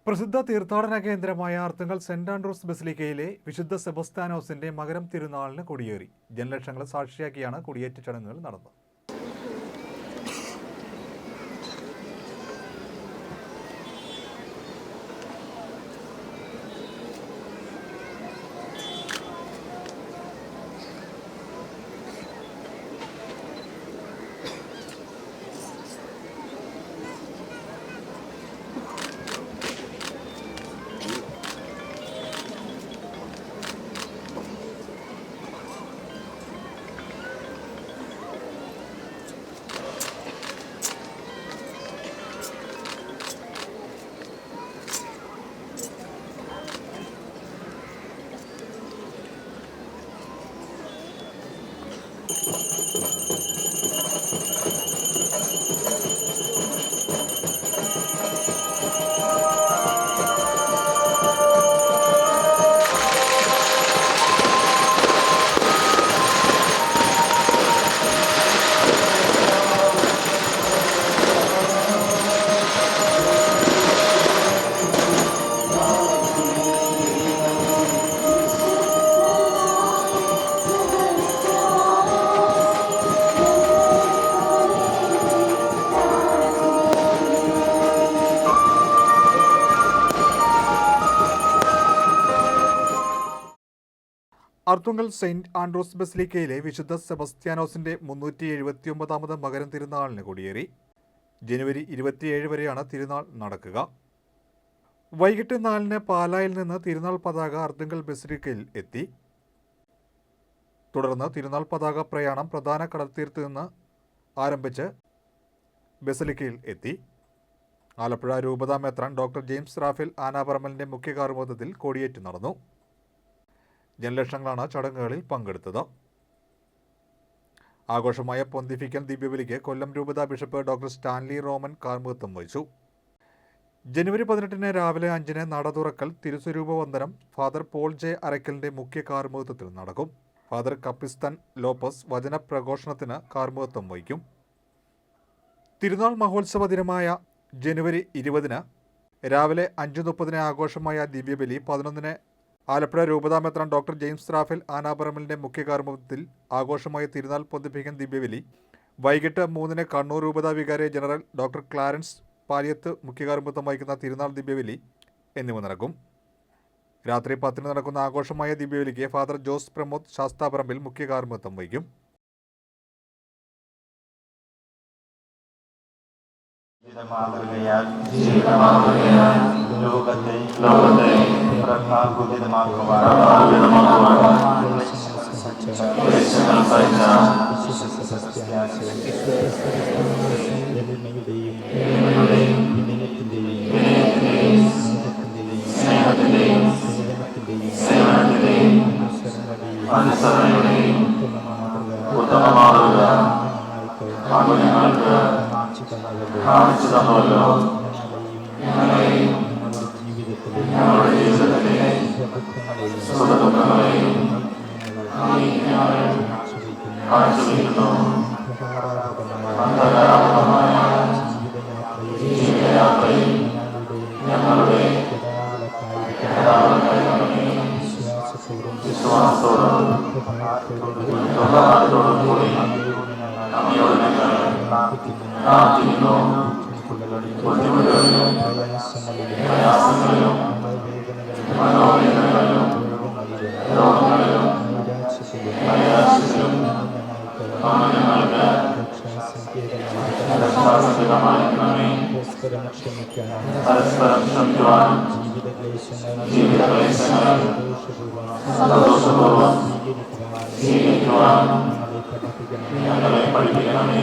പ്രസിദ്ധ തീർത്ഥാടന കേന്ദ്രമായ ആർത്തുങ്കൽ സെന്റ് ആൻഡ്രൂസ് ബസിലിക്കയിലെ വിശുദ്ധ സെബസ്ത്യാനോസിന്റെ മകരം തിരുനാളിന് കൊടിയേറി. ജനലക്ഷങ്ങളെ സാക്ഷിയാക്കിയാണ് കൊടിയേറ്റ ചടങ്ങുകൾ നടന്നത്. ആർത്തുങ്കൽ സെന്റ് ആൻഡ്രൂസ് ബസിലിക്കയിലെ വിശുദ്ധ സെബസ്ത്യാനോസിന്റെ 379ാമത് മകരം തിരുനാളിന് കൊടിയേറി. ജനുവരി 27 വരെയാണ് തിരുനാൾ നടക്കുക. വൈകിട്ട് 4-ന് പാലായിൽ നിന്ന് തിരുനാൾ പതാക ആർത്തുങ്കൽ ബസിലിക്കയിൽ എത്തി. തുടർന്ന് തിരുനാൾ പതാക പ്രയാണം പ്രധാന കടൽത്തീരത്ത് നിന്ന് ആരംഭിച്ച് ബസിലിക്കയിൽ എത്തി. ആലപ്പുഴ രൂപതാ മെത്രാൻ ഡോക്ടർ ജെയിംസ് റാഫേൽ ആനാപറമ്പലിന്റെ മുഖ്യ കാർമ്മികത്വത്തിൽ കൊടിയേറ്റ് നടന്നു. ജനലക്ഷങ്ങളാണ് ചടങ്ങുകളിൽ പങ്കെടുത്തത്. ആഘോഷമായ പൊന്തിഫിക്കൽ ദിവ്യബലിക്ക് കൊല്ലം രൂപതാ ബിഷപ്പ് ഡോക്ടർ സ്റ്റാൻലി റോമൻ കാർമ്മികത്വം വഹിച്ചു. ജനുവരി 18-ന് രാവിലെ 5-ന് നട തുറക്കൽ തിരുസ്വരൂപ വന്ദനം ഫാദർ പോൾ ജെ അരക്കലിന്റെ മുഖ്യ കാർമ്മികത്വത്തിൽ നടക്കും. ഫാദർ കപ്പിസ്തൻ ലോപ്പസ് വചന പ്രഘോഷണത്തിന് കാർമ്മികത്വം വഹിക്കും. തിരുനാൾ മഹോത്സവ ദിനമായ ജനുവരി 20-ന് രാവിലെ 5:30-ന് ആഘോഷമായ ദിവ്യബലി 11-ന് ആലപ്പുഴ രൂപതാ മെത്രാൻ ഡോക്ടർ ജെയിംസ് റാഫേൽ ആനാപറമ്പലിന്റെ മുഖ്യ കാർമ്മികത്വത്തിൽ ആഘോഷമായ തിരുനാൾ പൊന്തിഫിക്കൽ ദിവ്യബലി വൈകിട്ട് 3-ന് കണ്ണൂർ രൂപതാ വികാരി ജനറൽ ഡോക്ടർ ക്ലാരൻസ് പാലിയത്ത് മുഖ്യ കാർമ്മികത്വം വഹിക്കുന്ന തിരുനാൾ ദിവ്യബലി എന്നിവ നടക്കും. രാത്രി 10-ന് നടക്കുന്ന ആഘോഷമായ ദിവ്യബലിക്ക് ഫാദർ ജോസ് പ്രമോദ് ശാസ്താപറമ്പിൽ മുഖ്യ കാർമ്മികത്വം വഹിക്കും. പഠിപ്പിക്കണമേ.